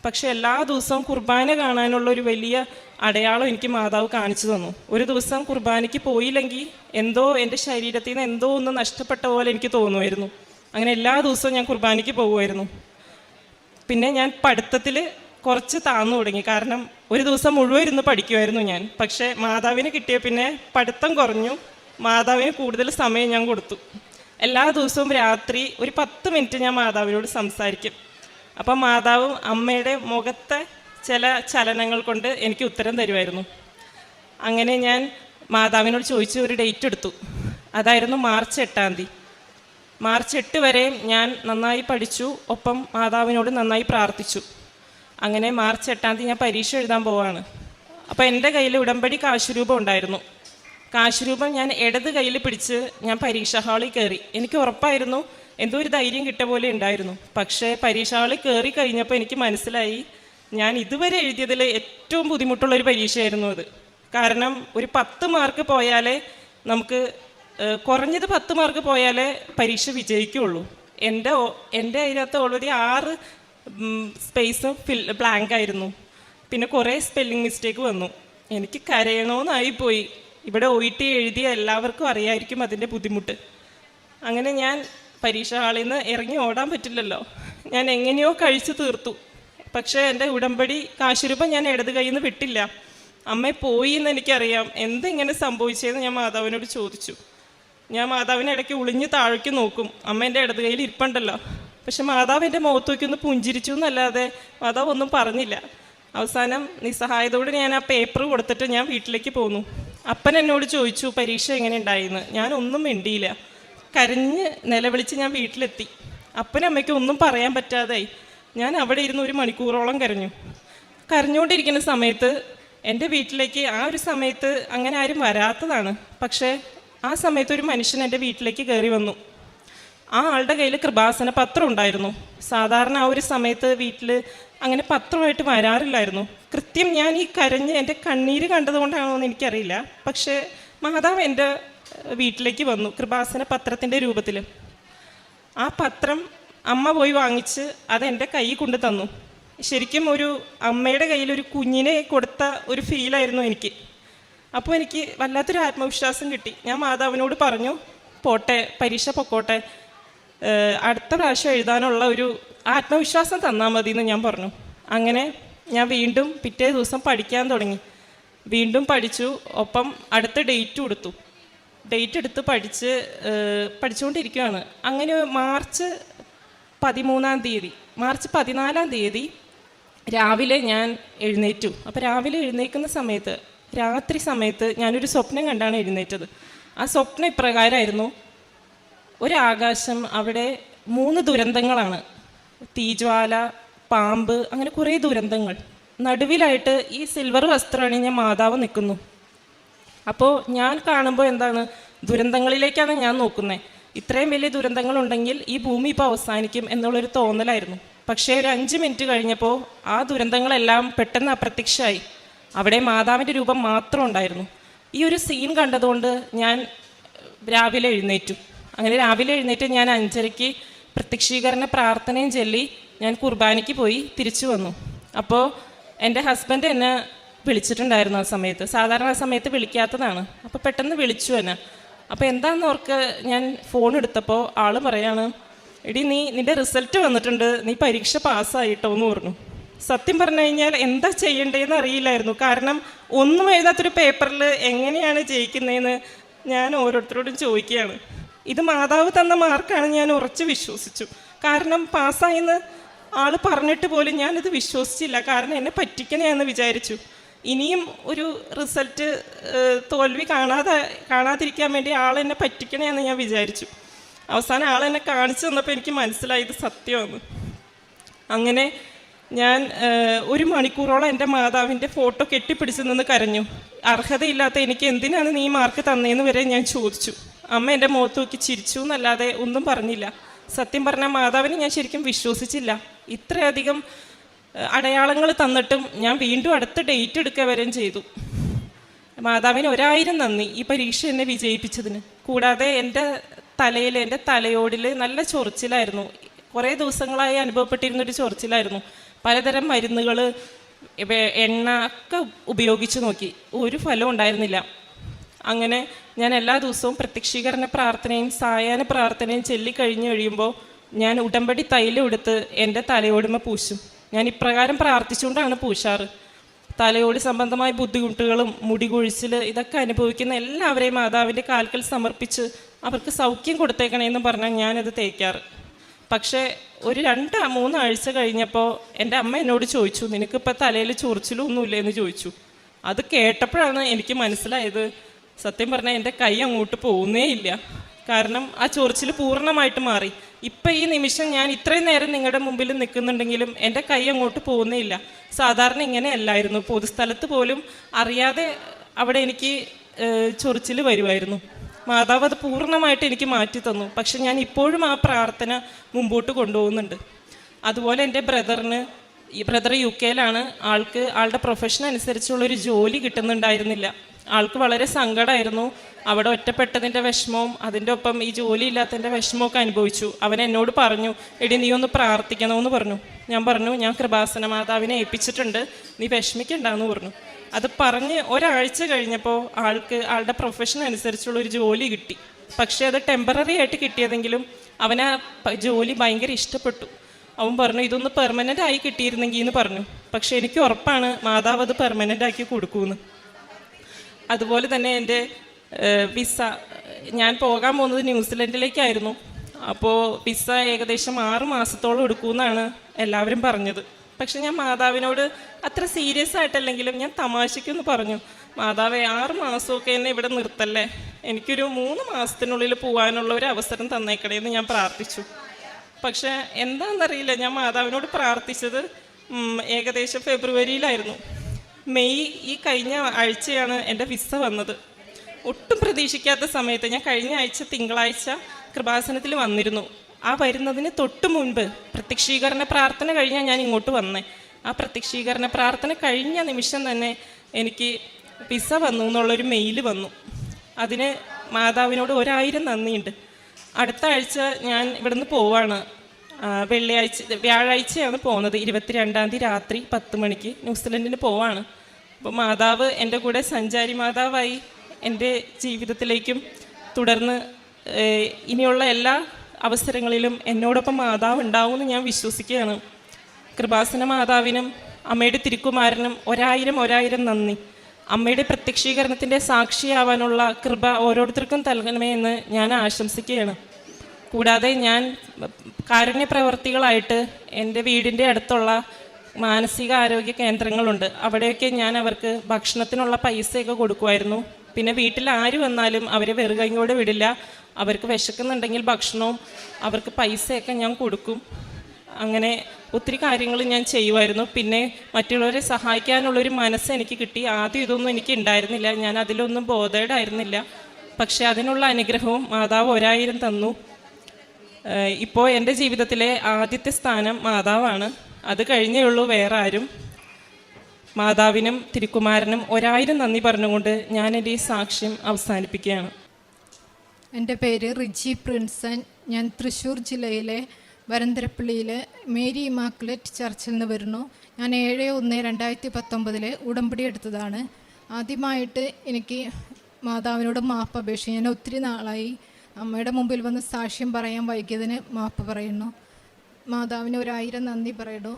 പക്ഷെ എല്ലാ ദിവസവും കുർബാന കാണാനുള്ളൊരു വലിയ അടയാളം എനിക്ക് മാതാവ് കാണിച്ചു തന്നു. ഒരു ദിവസം കുർബാനയ്ക്ക് പോയില്ലെങ്കിൽ എന്തോ എൻ്റെ ശരീരത്തിൽ നിന്ന് എന്തോ ഒന്ന് നഷ്ടപ്പെട്ട പോലെ എനിക്ക് തോന്നുമായിരുന്നു. അങ്ങനെ എല്ലാ ദിവസവും ഞാൻ കുർബാനയ്ക്ക് പോകുമായിരുന്നു. പിന്നെ ഞാൻ പഠിത്തത്തിൽ കുറച്ച് താന്നു തുടങ്ങി. കാരണം ഒരു ദിവസം മുഴുവൻ ഇരുന്ന് പഠിക്കുമായിരുന്നു ഞാൻ. പക്ഷേ മാതാവിന് കിട്ടിയ പിന്നെ പഠിത്തം കുറഞ്ഞു. മാതാവിന് കൂടുതൽ സമയം ഞാൻ കൊടുത്തു. എല്ലാ ദിവസവും രാത്രി ഒരു 10 മിനിറ്റ് ഞാൻ മാതാവിനോട് സംസാരിക്കും. അപ്പം മാതാവും അമ്മയുടെ മുഖത്തെ ചില ചലനങ്ങൾ കൊണ്ട് എനിക്ക് ഉത്തരം തരുമായിരുന്നു. അങ്ങനെ ഞാൻ മാതാവിനോട് ചോദിച്ച് ഒരു ഡേറ്റ് എടുത്തു. അതായിരുന്നു മാർച്ച് 8-ാം തീയതി. മാർച്ച് 8 വരെ ഞാൻ നന്നായി പഠിച്ചു, ഒപ്പം മാതാവിനോട് നന്നായി പ്രാർത്ഥിച്ചു. അങ്ങനെ മാർച്ച് 8-ാം തീയതി ഞാൻ പരീക്ഷ എഴുതാൻ പോവാണ്. അപ്പോൾ എൻ്റെ കയ്യിൽ ഉടമ്പടി കാശുരൂപം ഉണ്ടായിരുന്നു. കാശുരൂപം ഞാൻ ഇടത് കയ്യിൽ പിടിച്ച് ഞാൻ പരീക്ഷാ ഹാളിൽ കയറി. എനിക്ക് ഉറപ്പായിരുന്നു, എന്തോ ഒരു ധൈര്യം കിട്ടിയ പോലെ ഉണ്ടായിരുന്നു. പക്ഷേ പരീക്ഷാ ഹാളിൽ കയറി കഴിഞ്ഞപ്പോൾ എനിക്ക് മനസ്സിലായി, ഞാൻ ഇതുവരെ എഴുതിയതിൽ ഏറ്റവും ബുദ്ധിമുട്ടുള്ളൊരു പരീക്ഷയായിരുന്നു അത്. കാരണം ഒരു 10 മാർക്ക് പോയാലേ നമുക്ക്, കുറഞ്ഞത് 10 മാർക്ക് പോയാലേ പരീക്ഷ വിജയിക്കുകയുള്ളൂ. എൻ്റെ അതിനകത്ത് ഓൾറെഡി 6 സ്പേസും ബ്ലാങ്ക് ആയിരുന്നു. പിന്നെ കുറേ സ്പെല്ലിംഗ് മിസ്റ്റേക്ക് വന്നു. എനിക്ക് കരയണമെന്നായിപ്പോയി. ഇവിടെ OET എഴുതിയ എല്ലാവർക്കും അറിയായിരിക്കും അതിൻ്റെ ബുദ്ധിമുട്ട്. അങ്ങനെ ഞാൻ പരീക്ഷാ ഹാളിൽ നിന്ന് ഇറങ്ങി ഓടാൻ പറ്റില്ലല്ലോ, ഞാൻ എങ്ങനെയോ കഴിച്ചു തീർത്തു. പക്ഷേ എൻ്റെ ഉടമ്പടി കാശുരൂപം ഞാൻ ഇടത് കയ്യിൽ നിന്ന് വിട്ടില്ല. അമ്മ പോയി എന്ന് എനിക്കറിയാം. എന്തെങ്ങനെ സംഭവിച്ചതെന്ന് ഞാൻ മാതാവിനോട് ചോദിച്ചു. ഞാൻ മാതാവിനെ ഇടയ്ക്ക് ഒളിഞ്ഞ് താഴേക്ക് നോക്കും, അമ്മ എൻ്റെ ഇടത് കയ്യിൽ ഇരിപ്പുണ്ടല്ലോ. പക്ഷെ മാതാവ് എൻ്റെ മുഖത്ത് നോക്കി ഒന്ന് പുഞ്ചിരിച്ചു എന്നല്ലാതെ മാതാവ് ഒന്നും പറഞ്ഞില്ല. അവസാനം നിസ്സഹായതയോടെ ഞാൻ ആ പേപ്പർ കൊടുത്തിട്ട് ഞാൻ വീട്ടിലേക്ക് പോന്നു. അപ്പൻ എന്നോട് ചോദിച്ചു പരീക്ഷ എങ്ങനെ ഉണ്ടായിന്ന്. ഞാനൊന്നും മിണ്ടിയില്ല. കരഞ്ഞ് നിലവിളിച്ച് ഞാൻ വീട്ടിലെത്തി. അപ്പനും അമ്മയ്ക്കും ഒന്നും പറയാൻ പറ്റാതായി. ഞാൻ അവിടെ ഇരുന്ന് 1 മണിക്കൂറോളം കരഞ്ഞു. കരഞ്ഞുകൊണ്ടിരിക്കുന്ന സമയത്ത് എൻ്റെ വീട്ടിലേക്ക് ആ ഒരു സമയത്ത് അങ്ങനെ ആരും വരാത്തതാണ്. പക്ഷേ ആ സമയത്ത് ഒരു മനുഷ്യൻ എൻ്റെ വീട്ടിലേക്ക് കയറി വന്നു. ആ ആളുടെ കയ്യിൽ കൃപാസന പത്രം ഉണ്ടായിരുന്നു. സാധാരണ ആ ഒരു സമയത്ത് വീട്ടിൽ അങ്ങനെ പത്രമായിട്ട് വരാറില്ലായിരുന്നു. കൃത്യം ഞാൻ ഈ കരഞ്ഞ് എൻ്റെ കണ്ണീര് കണ്ടതുകൊണ്ടാണോ എന്ന് എനിക്കറിയില്ല. പക്ഷേ മാതാവ് എൻ്റെ വീട്ടിലേക്ക് വന്നു കൃപാസന പത്രത്തിൻ്റെ രൂപത്തിൽ. ആ പത്രം അമ്മ പോയി വാങ്ങിച്ച് അതെൻ്റെ കൈ കൊണ്ട് തന്നു. ശരിക്കും ഒരു അമ്മയുടെ കയ്യിൽ ഒരു കുഞ്ഞിനെ കൊടുത്ത ഒരു ഫീലായിരുന്നു എനിക്ക്. അപ്പോൾ എനിക്ക് വല്ലാത്തൊരു ആത്മവിശ്വാസം കിട്ടി. ഞാൻ മാതാവിനോട് പറഞ്ഞു, പോട്ടെ, പരീക്ഷ പൊക്കോട്ടെ, അടുത്ത പ്രാവശ്യം എഴുതാനുള്ള ഒരു ആത്മവിശ്വാസം തന്നാൽ മതി എന്ന് ഞാൻ പറഞ്ഞു. അങ്ങനെ ഞാൻ വീണ്ടും പിറ്റേ ദിവസം പഠിക്കാൻ തുടങ്ങി. വീണ്ടും പഠിച്ചു, ഒപ്പം അടുത്ത ഡേറ്റ് കൊടുത്തു. ഡേറ്റ് എടുത്ത് പഠിച്ചുകൊണ്ടിരിക്കുകയാണ്. അങ്ങനെ മാർച്ച് 14-ാം തീയതി രാവിലെ ഞാൻ എഴുന്നേറ്റു. അപ്പോൾ രാവിലെ എഴുന്നേൽക്കുന്ന സമയത്ത്, രാത്രി സമയത്ത് ഞാനൊരു സ്വപ്നം കണ്ടാണ് എഴുന്നേറ്റത്. ആ സ്വപ്നം ഇപ്രകാരമായിരുന്നു. ഒരാകാശം, അവിടെ 3 ദുരന്തങ്ങളാണ്. തീജ്വാല, പാമ്പ്, അങ്ങനെ കുറേ ദുരന്തങ്ങൾ. നടുവിലായിട്ട് ഈ സിൽവർ വസ്ത്രം അണിഞ്ഞ മാതാവ് നിൽക്കുന്നു. അപ്പോൾ ഞാൻ കാണുമ്പോൾ എന്താണ്, ദുരന്തങ്ങളിലേക്കാണ് ഞാൻ നോക്കുന്നത്. ഇത്രയും വലിയ ദുരന്തങ്ങളുണ്ടെങ്കിൽ ഈ ഭൂമി ഇപ്പോൾ അവസാനിക്കും എന്നുള്ളൊരു തോന്നലായിരുന്നു. പക്ഷേ ഒരു 5 മിനിറ്റ് കഴിഞ്ഞപ്പോൾ ആ ദുരന്തങ്ങളെല്ലാം പെട്ടെന്ന് അപ്രത്യക്ഷമായി. അവിടെ മാതാവിൻ്റെ രൂപം മാത്രം ഉണ്ടായിരുന്നു. ഈ ഒരു സീൻ കണ്ടതുകൊണ്ട് ഞാൻ രാവിലെ എഴുന്നേറ്റു. അങ്ങനെ രാവിലെ എഴുന്നേറ്റ് ഞാൻ 5:30 പ്രത്യക്ഷീകരണ പ്രാർത്ഥനയും ചൊല്ലി ഞാൻ കുർബാനയ്ക്ക് പോയി തിരിച്ചു വന്നു. അപ്പോൾ എൻ്റെ ഹസ്ബൻഡ് എന്നെ വിളിച്ചിട്ടുണ്ടായിരുന്നു ആ സമയത്ത്. സാധാരണ ആ സമയത്ത് വിളിക്കാത്തതാണ്. അപ്പോൾ പെട്ടെന്ന് വിളിച്ചു എന്നെ. അപ്പോൾ എന്താണെന്ന് ഓർക്ക് ഞാൻ ഫോൺ എടുത്തപ്പോൾ ആൾ പറയാണ്, എടി നിൻ്റെ റിസൾട്ട് വന്നിട്ടുണ്ട്, നീ പരീക്ഷ പാസ്സായിട്ടോ എന്ന് പറഞ്ഞു. സത്യം പറഞ്ഞു കഴിഞ്ഞാൽ എന്താ ചെയ്യേണ്ടതെന്ന് അറിയില്ലായിരുന്നു. കാരണം ഒന്നും എഴുതാത്തൊരു പേപ്പറിൽ എങ്ങനെയാണ് ജയിക്കുന്നതെന്ന് ഞാൻ ഓരോരുത്തരോടും ചോദിക്കുകയാണ്. ഇത് മാതാവ് തന്ന മാർക്കാണ് ഞാൻ ഉറച്ച് വിശ്വസിച്ചു. കാരണം പാസ്സായെന്ന് ആൾ പറഞ്ഞിട്ട് പോലും ഞാനത് വിശ്വസിച്ചില്ല. കാരണം എന്നെ പറ്റിക്കണേന്ന് വിചാരിച്ചു. ഇനിയും ഒരു റിസൾട്ട് തോൽവി കാണാതിരിക്കാൻ വേണ്ടി ആളെന്നെ പറ്റിക്കണേന്ന് ഞാൻ വിചാരിച്ചു. അവസാനം ആളെന്നെ കാണിച്ചു തന്നപ്പോൾ എനിക്ക് മനസ്സിലായി ഇത് സത്യമാണ്. അങ്ങനെ ഞാൻ 1 മണിക്കൂറോളം എൻ്റെ മാതാവിൻ്റെ ഫോട്ടോ കെട്ടിപ്പിടിച്ച് നിന്ന് കരഞ്ഞു. അർഹതയില്ലാത്ത എനിക്ക് എന്തിനാണ് നീ മാർക്ക് തന്നേന്ന് വരെ ഞാൻ ചോദിച്ചു. അമ്മ എൻ്റെ മുഖത്ത് നോക്കി ചിരിച്ചു എന്നല്ലാതെ ഒന്നും പറഞ്ഞില്ല. സത്യം പറഞ്ഞാൽ മാതാവിനെ ഞാൻ ശരിക്കും വിശ്വസിച്ചില്ല. ഇത്രയധികം അടയാളങ്ങൾ തന്നിട്ടും ഞാൻ വീണ്ടും അടുത്ത ഡേറ്റ് എടുക്കുക വരെയും ചെയ്തു. മാതാവിന് 1000 നന്ദി ഈ പരീക്ഷ എന്നെ വിജയിപ്പിച്ചതിന്. കൂടാതെ എൻ്റെ തലയോടിൽ നല്ല ചൊറിച്ചിലായിരുന്നു. കുറേ ദിവസങ്ങളായി അനുഭവപ്പെട്ടിരുന്നൊരു ചൊറിച്ചിലായിരുന്നു. പലതരം മരുന്നുകൾ, എണ്ണ ഒക്കെ ഉപയോഗിച്ച് നോക്കി, ഒരു ഫലവും ഉണ്ടായിരുന്നില്ല. അങ്ങനെ ഞാൻ എല്ലാ ദിവസവും പ്രത്യക്ഷീകരണ പ്രാർത്ഥനയും സായാഹ്ന പ്രാർത്ഥനയും ചൊല്ലിക്കഴിഞ്ഞ് കഴിയുമ്പോൾ ഞാൻ ഉടമ്പടി തൈലം എടുത്ത് എൻ്റെ തലയോടുമ പൂശും. ഞാൻ ഇപ്രകാരം പ്രാർത്ഥിച്ചുകൊണ്ടാണ് പൂശാറ്. തലയോട് സംബന്ധമായ ബുദ്ധിമുട്ടുകളും മുടി കൊഴിച്ചിൽ ഇതൊക്കെ അനുഭവിക്കുന്ന എല്ലാവരെയും മാതാവിൻ്റെ കാൽക്കൽ സമർപ്പിച്ച് അവർക്ക് സൗഖ്യം കൊടുത്തേക്കണേന്ന് പറഞ്ഞാൽ ഞാനത് തേക്കാറ്. പക്ഷേ ഒരു 2-3 ആഴ്ച കഴിഞ്ഞപ്പോൾ എൻ്റെ അമ്മ എന്നോട് ചോദിച്ചു, നിനക്കിപ്പോൾ തലയിൽ ചൊറിച്ചിലൊന്നുമില്ലേ എന്ന് ചോദിച്ചു. അത് കേട്ടപ്പോഴാണ് എനിക്ക് മനസ്സിലായത്, സത്യം പറഞ്ഞാൽ എൻ്റെ കൈ അങ്ങോട്ട് പോകുന്നേ ഇല്ല. കാരണം ആ ചൊറിച്ചിൽ പൂർണ്ണമായിട്ട് മാറി. ഇപ്പം ഈ നിമിഷം ഞാൻ ഇത്രയും നേരം നിങ്ങളുടെ മുമ്പിൽ നിൽക്കുന്നുണ്ടെങ്കിലും എൻ്റെ കൈ അങ്ങോട്ട് പോകുന്നേ ഇല്ല. സാധാരണ ഇങ്ങനെയല്ലായിരുന്നു. പൊതുസ്ഥലത്ത് പോലും അറിയാതെ അവിടെ എനിക്ക് ചൊറിച്ചിൽ വരുമായിരുന്നു. മാതാവ് അത് പൂർണ്ണമായിട്ട് എനിക്ക് മാറ്റി തന്നു. പക്ഷെ ഞാൻ ഇപ്പോഴും ആ പ്രാർത്ഥന മുമ്പോട്ട് കൊണ്ടുപോകുന്നുണ്ട്. അതുപോലെ എൻ്റെ ബ്രദർ UK-യിലാണ്. ആളുടെ പ്രൊഫഷൻ അനുസരിച്ചുള്ളൊരു ജോലി കിട്ടുന്നുണ്ടായിരുന്നില്ല. ആൾക്ക് വളരെ സങ്കടമായിരുന്നു. അവിടെ ഒറ്റപ്പെട്ടതിൻ്റെ വിഷമവും അതിൻ്റെ ഒപ്പം ഈ ജോലി ഇല്ലാത്തതിൻ്റെ വിഷമമൊക്കെ അനുഭവിച്ചു. അവൻ എന്നോട് പറഞ്ഞു, എടി നീ ഒന്ന് പ്രാർത്ഥിക്കണമെന്ന് പറഞ്ഞു. ഞാൻ പറഞ്ഞു, ഞാൻ കൃപാസന മാതാവിനെ ഏൽപ്പിച്ചിട്ടുണ്ട്, നീ വിഷമിക്കണ്ടെന്ന് പറഞ്ഞു. അത് പറഞ്ഞ് ഒരാഴ്ച കഴിഞ്ഞപ്പോൾ ആളുടെ പ്രൊഫഷൻ അനുസരിച്ചുള്ളൊരു ജോലി കിട്ടി. പക്ഷേ അത് ടെമ്പററി ആയിട്ട് കിട്ടിയതെങ്കിലും അവന് ജോലി ഭയങ്കര ഇഷ്ടപ്പെട്ടു. അവൻ പറഞ്ഞു, ഇതൊന്ന് പെർമനൻ്റ് ആയി കിട്ടിയിരുന്നെങ്കിൽ എന്ന് പറഞ്ഞു. പക്ഷേ എനിക്ക് ഉറപ്പാണ് മാതാവ് അത് പെർമനൻ്റ് ആക്കി കൊടുക്കുമെന്ന്. അതുപോലെ തന്നെ എൻ്റെ വിസ, ഞാൻ പോകാൻ പോകുന്നത് ന്യൂസിലൻഡിലേക്കായിരുന്നു. അപ്പോൾ വിസ ഏകദേശം 6 മാസത്തോളം എടുക്കുമെന്നാണ് എല്ലാവരും പറഞ്ഞത്. പക്ഷെ ഞാൻ മാതാവിനോട് അത്ര സീരിയസ് ആയിട്ടല്ലെങ്കിലും ഞാൻ തമാശയ്ക്കൊന്ന് പറഞ്ഞു, മാതാവേ 6 മാസമൊക്കെ എന്നെ ഇവിടെ നിർത്തല്ലേ, എനിക്കൊരു 3 മാസത്തിനുള്ളിൽ പോകാനുള്ള ഒരു അവസരം തന്നേക്കണേ എന്ന് ഞാൻ പ്രാർത്ഥിച്ചു. പക്ഷെ എന്താണെന്നറിയില്ല, ഞാൻ മാതാവിനോട് പ്രാർത്ഥിച്ചത് ഏകദേശം ഫെബ്രുവരിയിലായിരുന്നു. മെയ് ഈ കഴിഞ്ഞ ആഴ്ചയാണ് എൻ്റെ വിസ വന്നത്. ഒട്ടും പ്രതീക്ഷിക്കാത്ത സമയത്ത് ഞാൻ കഴിഞ്ഞ ആഴ്ച തിങ്കളാഴ്ച കൃപാസനത്തിൽ വന്നിരുന്നു. ആ വരുന്നതിന് തൊട്ട് മുൻപ് പ്രത്യക്ഷീകരണ പ്രാർത്ഥന കഴിഞ്ഞാൽ ഞാൻ ഇങ്ങോട്ട് വന്നേ. ആ പ്രത്യക്ഷീകരണ പ്രാർത്ഥന കഴിഞ്ഞ നിമിഷം തന്നെ എനിക്ക് വിസ വന്നു എന്നുള്ളൊരു മെയിൽ വന്നു. അതിന് മാതാവിനോട് 1000 നന്ദിയുണ്ട്. അടുത്ത ആഴ്ച ഞാൻ ഇവിടുന്ന് പോവാണ്. വ്യാഴാഴ്ചയാണ് പോകുന്നത്. 22-ാം തീയതി രാത്രി 10 മണിക്ക് ന്യൂസിലൻഡിന് പോവാണ്. അപ്പോൾ മാതാവ് എൻ്റെ കൂടെ സഞ്ചാരി മാതാവായി എൻ്റെ ജീവിതത്തിലേക്കും തുടർന്ന് ഇനിയുള്ള എല്ലാ അവസരങ്ങളിലും എന്നോടൊപ്പം മാതാവ് ഉണ്ടാവുമെന്ന് ഞാൻ വിശ്വസിക്കുകയാണ്. കൃപാസന മാതാവിനും അമ്മയുടെ തിരുക്കുമാരനും 1000 നന്ദി. അമ്മയുടെ പ്രത്യക്ഷീകരണത്തിൻ്റെ സാക്ഷിയാവാനുള്ള കൃപ ഓരോരുത്തർക്കും നൽകണമേ എന്ന് ഞാൻ ആശംസിക്കുകയാണ്. കൂടാതെ ഞാൻ കാരുണ്യ പ്രവർത്തികളായിട്ട് എൻ്റെ വീടിൻ്റെ അടുത്തുള്ള മാനസികാരോഗ്യ കേന്ദ്രങ്ങളുണ്ട്. അവിടെയൊക്കെ ഞാൻ അവർക്ക് ഭക്ഷണത്തിനുള്ള പൈസയൊക്കെ കൊടുക്കുമായിരുന്നു. പിന്നെ വീട്ടിൽ ആര് വന്നാലും അവരെ വെറുകൈയോടെ വിടില്ല. അവർക്ക് വിശക്കുന്നുണ്ടെങ്കിൽ ഭക്ഷണവും അവർക്ക് പൈസയൊക്കെ ഞാൻ കൊടുക്കും. അങ്ങനെ ഒത്തിരി കാര്യങ്ങൾ ഞാൻ ചെയ്യുമായിരുന്നു. പിന്നെ മറ്റുള്ളവരെ സഹായിക്കാനുള്ളൊരു മനസ്സ് എനിക്ക് കിട്ടി. ആദ്യം ഇതൊന്നും എനിക്ക് ഉണ്ടായിരുന്നില്ല, ഞാൻ അതിലൊന്നും ബോധേഡായിരുന്നില്ല. പക്ഷേ അതിനുള്ള അനുഗ്രഹവും മാതാവ് 1000 തന്നു. ഇപ്പോൾ എൻ്റെ ജീവിതത്തിലെ ആദ്യത്തെ സ്ഥാനം മാതാവാണ്. അത് കഴിഞ്ഞേ ഉള്ളൂ വേറെ ആരും. മാതാവിനും തിരുക്കുമാരനും 1000 നന്ദി പറഞ്ഞുകൊണ്ട് ഞാൻ എൻ്റെ ഈ സാക്ഷ്യം അവസാനിപ്പിക്കുകയാണ്. എൻ്റെ പേര് റിജി പ്രിൻസൻ. ഞാൻ തൃശ്ശൂർ ജില്ലയിലെ വരന്തരപ്പള്ളിയിലെ മേരി ഇമാക്കുലേറ്റ് ചർച്ചിൽ നിന്ന് വരുന്നു. ഞാൻ 7/1/2019 ഉടമ്പടി എടുത്തതാണ്. ആദ്യമായിട്ട് എനിക്ക് മാതാവിനോട് മാപ്പ് അപേക്ഷിച്ചു. ഞാൻ ഒത്തിരി നാളായി അമ്മയുടെ മുമ്പിൽ വന്ന് സാക്ഷ്യം പറയാൻ വൈകിയതിന് മാപ്പ് പറയുന്നു. മാതാവിന് 1000 നന്ദി പറയുന്നു.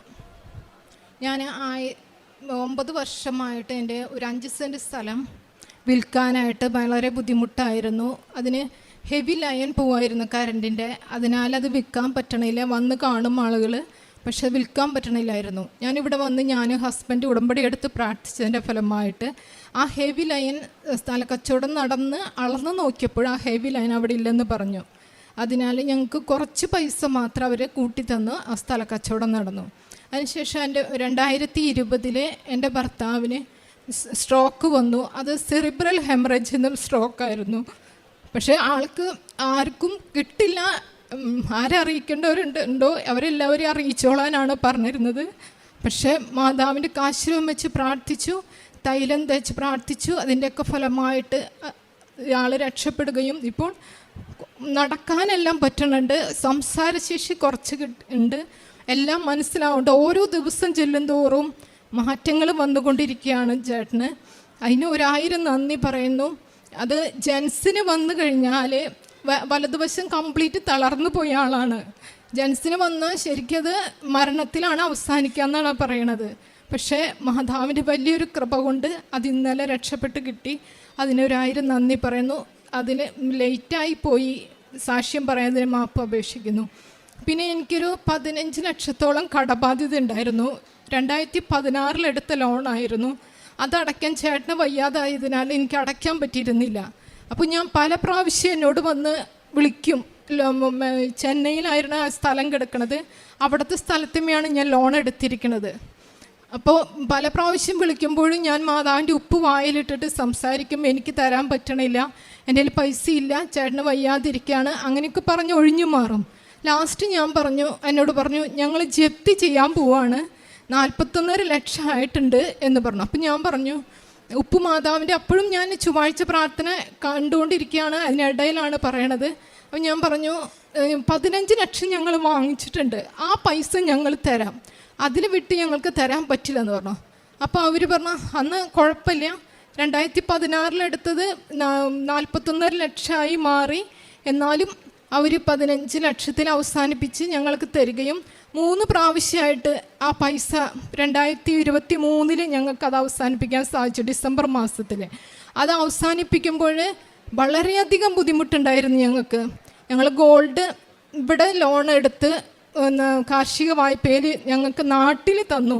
ഞാൻ 9 വർഷമായിട്ട് എൻ്റെ ഒരു 5 സെൻറ്റ് സ്ഥലം വിൽക്കാനായിട്ട് വളരെ ബുദ്ധിമുട്ടായിരുന്നു. അതിന് ഹെവി ലൈൻ പോവായിരുന്നു കറണ്ടിൻ്റെ. അതിനാൽ അത് വിൽക്കാൻ പറ്റണില്ല. വന്ന് കാണും ആളുകൾ, പക്ഷെ വിൽക്കാൻ പറ്റണില്ലായിരുന്നു. ഞാനിവിടെ വന്ന് ഞാൻ ഹസ്ബൻഡ് ഉടമ്പടി എടുത്ത് പ്രാർത്ഥിച്ചതിൻ്റെ ഫലമായിട്ട് ആ ഹെവി ലൈൻ സ്ഥലക്കച്ചവടം നടന്ന് അളന്ന് നോക്കിയപ്പോൾ ആ ഹെവി ലൈൻ അവിടെ ഇല്ലെന്ന് പറഞ്ഞു. അതിനാൽ ഞങ്ങൾക്ക് കുറച്ച് പൈസ മാത്രം അവർ കൂട്ടിത്തന്ന് ആ സ്ഥലക്കച്ചവടം നടന്നു. അതിനുശേഷം എൻ്റെ 2020 എൻ്റെ ഭർത്താവിന് സ്ട്രോക്ക് വന്നു. അത് സെറിബ്രൽ ഹെമറേജ് എന്നൊരു സ്ട്രോക്കായിരുന്നു. പക്ഷേ ആൾക്ക് ആർക്കും കിട്ടില്ല. ആരറിയിക്കേണ്ടവരുണ്ടോ അവരെല്ലാവരെയും അറിയിച്ചോളാനാണ് പറഞ്ഞിരുന്നത്. പക്ഷേ മാതാവിൻ്റെ കാശ്രൂപം വെച്ച് പ്രാർത്ഥിച്ചു, തൈലം തേച്ച് പ്രാർത്ഥിച്ചു. അതിൻ്റെയൊക്കെ ഫലമായിട്ട് ആൾ രക്ഷപ്പെടുകയും ഇപ്പോൾ നടക്കാനെല്ലാം പറ്റുന്നുണ്ട്. സംസാരശേഷി കുറച്ച് ഉണ്ട്. എല്ലാം മനസ്സിലാവുന്നുണ്ട്. ഓരോ ദിവസം ചെല്ലും തോറും മാറ്റങ്ങൾ വന്നുകൊണ്ടിരിക്കുകയാണ് ചേട്ടന്. അതിന് 1000 നന്ദി പറയുന്നു. അത് ജെൻസിന് വന്നു കഴിഞ്ഞാൽ വലതുവശം കംപ്ലീറ്റ് തളർന്നു പോയ ആളാണ്. ജെൻസിന് വന്നാൽ ശരിക്കത് മരണത്തിലാണ് അവസാനിക്കുക എന്നാണ് പറയണത്. പക്ഷേ മാതാവിൻ്റെ വലിയൊരു കൃപ കൊണ്ട് അത് ഇന്നലെ രക്ഷപ്പെട്ട് കിട്ടി. അതിന് 1000 നന്ദി പറയുന്നു. അതിന് ലേറ്റായി പോയി സാക്ഷ്യം പറയുന്നതിന് മാപ്പ് അപേക്ഷിക്കുന്നു. പിന്നെ എനിക്കൊരു 15 ലക്ഷത്തോളം കടബാധ്യത ഉണ്ടായിരുന്നു. 2016 എടുത്ത ലോണായിരുന്നു. അതടയ്ക്കാൻ ചേട്ടന് വയ്യാതായതിനാൽ എനിക്ക് അടയ്ക്കാൻ പറ്റിയിരുന്നില്ല. അപ്പോൾ ഞാൻ പല പ്രാവശ്യം എന്നോട് വന്ന് വിളിക്കും. ചെന്നൈയിലായിരുന്നു ആ സ്ഥലം കിടക്കുന്നത്. അവിടുത്തെ സ്ഥലത്തുമെയാണ് ഞാൻ ലോൺ എടുത്തിരിക്കുന്നത്. അപ്പോൾ പല പ്രാവശ്യം വിളിക്കുമ്പോഴും ഞാൻ മാതാവിൻ്റെ ഉപ്പ് വായിലിട്ടിട്ട് സംസാരിക്കും. എനിക്ക് തരാൻ പറ്റണില്ല, എൻ്റെ കയ്യിൽ പൈസ ഇല്ല, ചേട്ടന് വയ്യാതിരിക്കുകയാണ്, അങ്ങനെയൊക്കെ പറഞ്ഞ് ഒഴിഞ്ഞു മാറും. ലാസ്റ്റ് ഞാൻ എന്നോട് പറഞ്ഞു ഞങ്ങൾ ജപ്തി ചെയ്യാൻ പോവാണ്, 41.5 ലക്ഷം ആയിട്ടുണ്ട് എന്ന് പറഞ്ഞു. അപ്പം ഞാൻ പറഞ്ഞു ഉപ്പ് മാതാവിൻ്റെ അപ്പോഴും ഞാൻ ചൊവ്വാഴ്ച പ്രാർത്ഥന കണ്ടുകൊണ്ടിരിക്കുകയാണ്, അതിനിടയിലാണ് പറയണത്. അപ്പം ഞാൻ പറഞ്ഞു 15 ലക്ഷം ഞങ്ങൾ വാങ്ങിച്ചിട്ടുണ്ട്, ആ പൈസ ഞങ്ങൾ തരാം, അതിൽ വിട്ട് ഞങ്ങൾക്ക് തരാൻ പറ്റില്ലെന്ന് പറഞ്ഞു. അപ്പോൾ അവർ പറഞ്ഞു അന്ന് കുഴപ്പമില്ല, 2016 എടുത്തത് 41.5 ലക്ഷമായി മാറി, എന്നാലും അവർ 15 ലക്ഷത്തിൽ അവസാനിപ്പിച്ച് ഞങ്ങൾക്ക് തരികയും 3 പ്രാവശ്യമായിട്ട് ആ പൈസ 2023 ഞങ്ങൾക്കത് അവസാനിപ്പിക്കാൻ സാധിച്ചു. ഡിസംബർ മാസത്തിൽ അത് അവസാനിപ്പിക്കുമ്പോൾ വളരെയധികം ബുദ്ധിമുട്ടുണ്ടായിരുന്നു ഞങ്ങൾക്ക്. ഞങ്ങൾ ഗോൾഡ് ഇവിടെ ലോൺ എടുത്ത് കാർഷിക വായ്പയിൽ ഞങ്ങൾക്ക് നാട്ടിൽ തന്നു.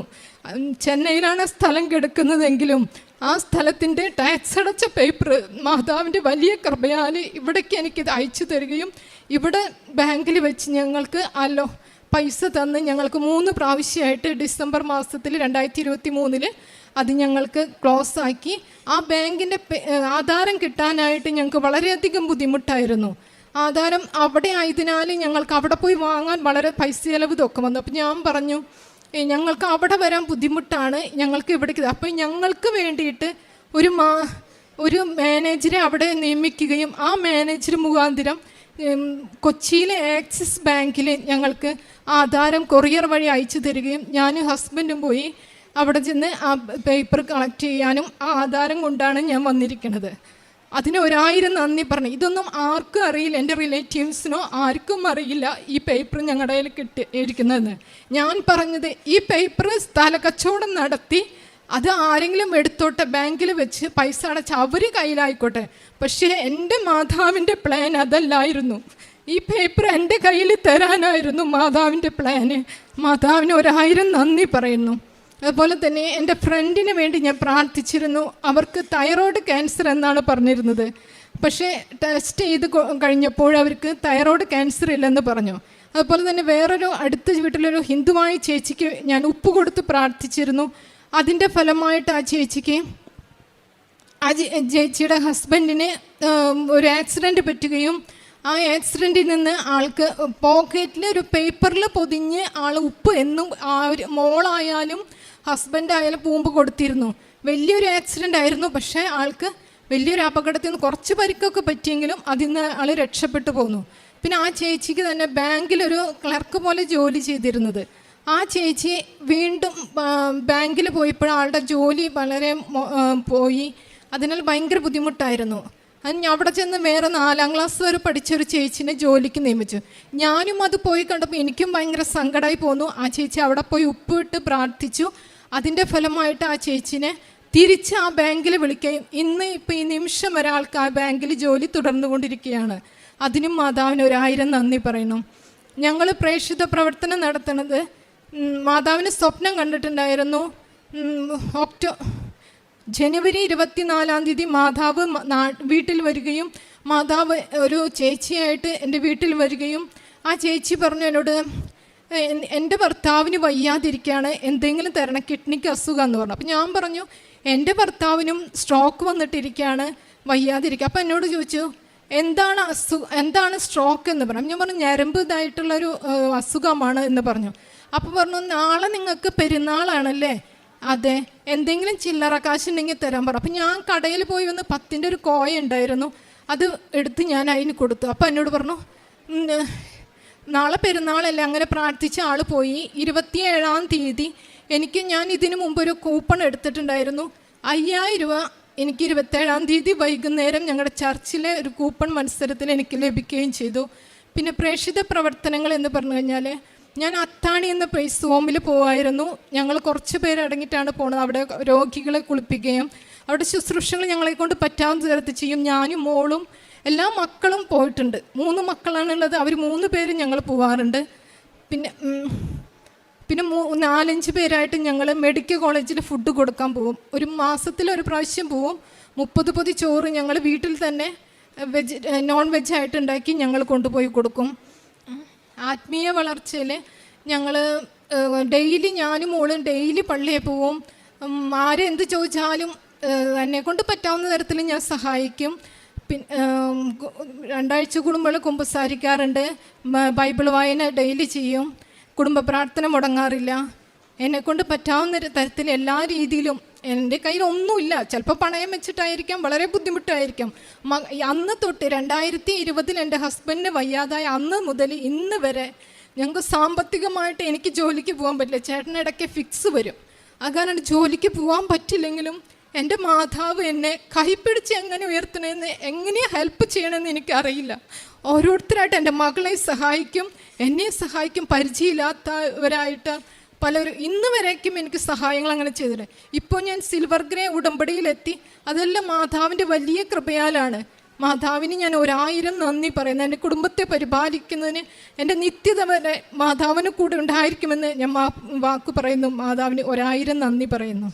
ചെന്നൈയിലാണ് സ്ഥലം കിടക്കുന്നതെങ്കിലും ആ സ്ഥലത്തിൻ്റെ ടാക്സ് അടച്ച പേപ്പർ മാതാവിൻ്റെ വലിയ കൃപയാൽ ഇവിടേക്ക് എനിക്കിത് അയച്ചു തരികയും ഇവിടെ ബാങ്കിൽ വെച്ച് ഞങ്ങൾക്ക് പൈസ തന്ന് ഞങ്ങൾക്ക് 3 പ്രാവശ്യമായിട്ട് ഡിസംബർ മാസത്തിൽ 2023 അത് ഞങ്ങൾക്ക് ക്ലോസ് ആക്കി. ആ ബാങ്കിൻ്റെ ആധാരം കിട്ടാനായിട്ട് ഞങ്ങൾക്ക് വളരെയധികം ബുദ്ധിമുട്ടായിരുന്നു. ആധാരം അവിടെ ആയതിനാൽ ഞങ്ങൾക്ക് അവിടെ പോയി വാങ്ങാൻ വളരെ പൈസ ചിലവ് ഇതൊക്കെ വന്നു. അപ്പം ഞാൻ പറഞ്ഞു ഞങ്ങൾക്ക് അവിടെ വരാൻ ബുദ്ധിമുട്ടാണ്, ഞങ്ങൾക്ക് ഇവിടേക്ക്. അപ്പോൾ ഞങ്ങൾക്ക് വേണ്ടിയിട്ട് ഒരു മാനേജറെ അവിടെ നിയമിക്കുകയും ആ മാനേജർ മുഖാന്തരം കൊച്ചിയിലെ ആക്സിസ് ബാങ്കിൽ ഞങ്ങൾക്ക് ആധാരം കൊറിയർ വഴി അയച്ചു തരികയും ഞാനും ഹസ്ബൻഡും പോയി അവിടെ ചെന്ന് ആ പേപ്പർ കളക്ട് ചെയ്യാനും ആ ആധാരം കൊണ്ടാണ് ഞാൻ വന്നിരിക്കുന്നത്. അതിന് 1000 നന്ദി പറഞ്ഞു. ഇതൊന്നും ആർക്കും അറിയില്ല, എൻ്റെ റിലേറ്റീവ്സിനോ ആർക്കും അറിയില്ല ഈ പേപ്പർ ഞങ്ങളുടെ കയ്യിൽ കിട്ടിയിരിക്കുന്നതെന്ന്. ഞാൻ പറഞ്ഞത് ഈ പേപ്പർ സ്ഥല കച്ചവടം നടത്തി അത് ആരെങ്കിലും എടുത്തോട്ടെ, ബാങ്കിൽ വെച്ച് പൈസ അടച്ച് അവർ കയ്യിലായിക്കോട്ടെ. പക്ഷേ എൻ്റെ മാതാവിൻ്റെ പ്ലാൻ അതല്ലായിരുന്നു. ഈ പേപ്പർ എൻ്റെ കയ്യിൽ തരാനായിരുന്നു മാതാവിൻ്റെ പ്ലാന്. മാതാവിന് 1000 നന്ദി പറയുന്നു. അതുപോലെ തന്നെ എൻ്റെ ഫ്രണ്ടിന് വേണ്ടി ഞാൻ പ്രാർത്ഥിച്ചിരുന്നു. അവർക്ക് തൈറോയ്ഡ് ക്യാൻസർ എന്നാണ് പറഞ്ഞിരുന്നത്. പക്ഷേ ടെസ്റ്റ് ചെയ്ത് കഴിഞ്ഞപ്പോൾ അവർക്ക് തൈറോയ്ഡ് ക്യാൻസർ ഇല്ലെന്ന് പറഞ്ഞു. അതുപോലെ തന്നെ വേറൊരു അടുത്ത വീട്ടിലൊരു ഹിന്ദുവായ ചേച്ചിക്ക് ഞാൻ ഉപ്പ് കൊടുത്ത് പ്രാർത്ഥിച്ചിരുന്നു. അതിൻ്റെ ഫലമായിട്ട് ആ ചേച്ചിക്ക് ചേച്ചിയുടെ ഹസ്ബൻഡിന് ഒരു ആക്സിഡൻറ്റ് പറ്റുകയും ആ ആക്സിഡൻറ്റിൽ നിന്ന് ആൾക്ക് പോക്കറ്റിൽ ഒരു പേപ്പറിൽ പൊതിഞ്ഞ് ആൾ ഉപ്പ് എന്നും ആ ഒരു മോളായാലും ഹസ്ബൻഡായാലും പൂമ്പ് കൊടുത്തിരുന്നു. വലിയൊരു ആക്സിഡൻ്റ് ആയിരുന്നു, പക്ഷേ ആൾക്ക് വലിയൊരു അപകടത്തിൽ നിന്ന് കുറച്ച് പരിക്കൊക്കെ പറ്റിയെങ്കിലും അതിൽ നിന്ന് ആൾ രക്ഷപ്പെട്ടു പോന്നു. പിന്നെ ആ ചേച്ചിക്ക് തന്നെ ബാങ്കിലൊരു ക്ലർക്ക് പോലെ ജോലി ചെയ്തിരുന്നത്. ആ ചേച്ചി വീണ്ടും ബാങ്കിൽ പോയപ്പോൾ ആളുടെ ജോലി വളരെ പോയി, അതിനാൽ ഭയങ്കര ബുദ്ധിമുട്ടായിരുന്നു. അത് അവിടെ ചെന്ന് വേറെ 4ാം ക്ലാസ് വരെ പഠിച്ചൊരു ചേച്ചിനെ ജോലിക്ക് നിയമിച്ചു. ഞാനും അത് പോയി കണ്ടപ്പോൾ എനിക്കും ഭയങ്കര സങ്കടമായി പോന്നു. ആ ചേച്ചി അവിടെ പോയി ഉപ്പിട്ട് പ്രാർത്ഥിച്ചു. അതിൻ്റെ ഫലമായിട്ട് ആ ചേച്ചിനെ തിരിച്ച് ആ ബാങ്കിൽ വിളിക്കുകയും ഇപ്പോൾ ഈ നിമിഷം വരെ ആൾക്ക് ആ ബാങ്കിൽ ജോലി തുടർന്നുകൊണ്ടിരിക്കുകയാണ്. അതിനും മാതാവിന് 1000 നന്ദി പറയുന്നു. ഞങ്ങൾ പ്രേക്ഷിത പ്രവർത്തനം നടത്തുന്നത് മാതാവിന് സ്വപ്നം കണ്ടിട്ടുണ്ടായിരുന്നു. ജനുവരി 24-ാം തീയതി മാതാവ് വീട്ടിൽ വരികയും മാതാവ് ഒരു ചേച്ചിയായിട്ട് എൻ്റെ വീട്ടിൽ വരികയും ആ ചേച്ചി പറഞ്ഞു എന്നോട്, എൻ്റെ ഭർത്താവിന് വയ്യാതിരിക്കുകയാണ്, എന്തെങ്കിലും തരണം, കിഡ്നിക്ക് അസുഖം എന്ന് പറഞ്ഞു. അപ്പം ഞാൻ പറഞ്ഞു എൻ്റെ ഭർത്താവിനും സ്ട്രോക്ക് വന്നിട്ടിരിക്കുകയാണ്, വയ്യാതിരിക്കുക. അപ്പം എന്നോട് ചോദിച്ചു എന്താണ് സ്ട്രോക്ക് എന്ന് പറഞ്ഞു. ഞാൻ പറഞ്ഞു ഞരമ്പ് ഇതായിട്ടുള്ളൊരു അസുഖമാണ് എന്ന് പറഞ്ഞു. അപ്പോൾ പറഞ്ഞു നാളെ നിങ്ങൾക്ക് പെരുന്നാളാണല്ലേ, അതെ, എന്തെങ്കിലും ചില്ലറ കാശുണ്ടെങ്കിൽ തരാൻ പറഞ്ഞു. അപ്പം ഞാൻ കടയിൽ പോയി വന്ന് 10ൻ്റെ ഒരു കോയ ഉണ്ടായിരുന്നു, അത് എടുത്ത് ഞാൻ അതിന് കൊടുത്തു. അപ്പം എന്നോട് പറഞ്ഞു നാളെ പെരുന്നാളല്ലേ, അങ്ങനെ പ്രാർത്ഥിച്ച ആൾ പോയി. 27-ാം തീയതി ഞാൻ ഇതിനു മുമ്പ് ഒരു കൂപ്പൺ എടുത്തിട്ടുണ്ടായിരുന്നു, 5000 രൂപ എനിക്ക് 27-ാം തീയതി വൈകുന്നേരം ഞങ്ങളുടെ ചർച്ചിലെ ഒരു കൂപ്പൺ മത്സരത്തിൽ എനിക്ക് ലഭിക്കുകയും ചെയ്തു. പിന്നെ പ്രേക്ഷിത പ്രവർത്തനങ്ങൾ എന്ന് പറഞ്ഞു കഴിഞ്ഞാൽ ഞാൻ അത്താണി എന്ന പ്രൈസ് ഹോമിൽ പോവായിരുന്നു. ഞങ്ങൾ കുറച്ച് പേര് അടങ്ങിയിട്ടാണ് പോകുന്നത്. അവിടെ രോഗികളെ കുളിപ്പിക്കുകയും അവിടെ ശുശ്രൂഷകൾ ഞങ്ങളെ കൊണ്ട് പറ്റാവുന്ന തരത്തിൽ ചെയ്യും. ഞാനും മോളും എല്ലാ മക്കളും പോയിട്ടുണ്ട്. 3 മക്കളാണുള്ളത്, അവർ 3 പേരും ഞങ്ങൾ പോവാറുണ്ട്. പിന്നെ 4-5 പേരായിട്ട് ഞങ്ങൾ മെഡിക്കൽ കോളേജിൽ ഫുഡ് കൊടുക്കാൻ പോകും. ഒരു മാസത്തിലൊരു പ്രാവശ്യം പോവും. 30 പൊതി ചോറ് ഞങ്ങൾ വീട്ടിൽ തന്നെ നോൺ വെജായിട്ട് ഉണ്ടാക്കി ഞങ്ങൾ കൊണ്ടുപോയി കൊടുക്കും. ആത്മീയ വളർച്ചയിൽ ഞങ്ങൾ ഡെയിലി ഞാനും മോളും ഡെയിലി പള്ളിയിൽ പോവും. ആരെന്ത് ചോദിച്ചാലും എന്നെക്കൊണ്ട് പറ്റാവുന്ന തരത്തിൽ ഞാൻ സഹായിക്കും. പിന്നെ 2 ആഴ്ച കൂടുമ്പോൾ കുമ്പസാരിക്കാറുണ്ട്. ബൈബിൾ വായന ഡെയിലി ചെയ്യും. കുടുംബ പ്രാർത്ഥന മുടങ്ങാറില്ല. എന്നെക്കൊണ്ട് പറ്റാവുന്ന തരത്തിൽ എല്ലാ രീതിയിലും. എൻ്റെ കയ്യിൽ ഒന്നുമില്ല, ചിലപ്പോൾ പണയം വെച്ചിട്ടായിരിക്കാം, വളരെ ബുദ്ധിമുട്ടായിരിക്കാം. അന്ന് തൊട്ട് 2020 എൻ്റെ ഹസ്ബൻഡിന് വയ്യാതായ അന്ന് മുതൽ ഇന്ന് വരെ ഞങ്ങൾക്ക് സാമ്പത്തികമായിട്ട് എനിക്ക് ജോലിക്ക് പോകാൻ പറ്റില്ല. ചേട്ടനിടയ്ക്ക് ഫിക്സ് വരും. അങ്ങനെ ജോലിക്ക് പോകാൻ പറ്റില്ലെങ്കിലും എൻ്റെ മാതാവ് എന്നെ കൈപ്പിടിച്ച് എങ്ങനെ ഉയർത്തണമെന്ന്, എങ്ങനെയാണ് ഹെൽപ്പ് ചെയ്യണമെന്ന് എനിക്കറിയില്ല. ഓരോരുത്തരായിട്ട് എൻ്റെ മകളെ സഹായിക്കും, എന്നെ സഹായിക്കും. പരിചയമില്ലാത്തവരായിട്ട് പലരും ഇന്ന് വരേക്കും എനിക്ക് സഹായങ്ങൾ അങ്ങനെ ചെയ്തിട്ടുണ്ട്. ഇപ്പോൾ ഞാൻ സിൽവർ ഗ്രേ ഉടമ്പടിയിലെത്തി. അതെല്ലാം മാതാവിൻ്റെ വലിയ കൃപയാലാണ്. മാതാവിന് ഞാൻ 1000 നന്ദി പറയുന്നു. എൻ്റെ കുടുംബത്തെ പരിപാലിക്കുന്നതിന് എൻ്റെ നിത്യത വരെ മാതാവിന് കൂടെ ഉണ്ടായിരിക്കുമെന്ന് ഞാൻ വാക്ക് പറയുന്നു. മാതാവിന് 1000 നന്ദി പറയുന്നു.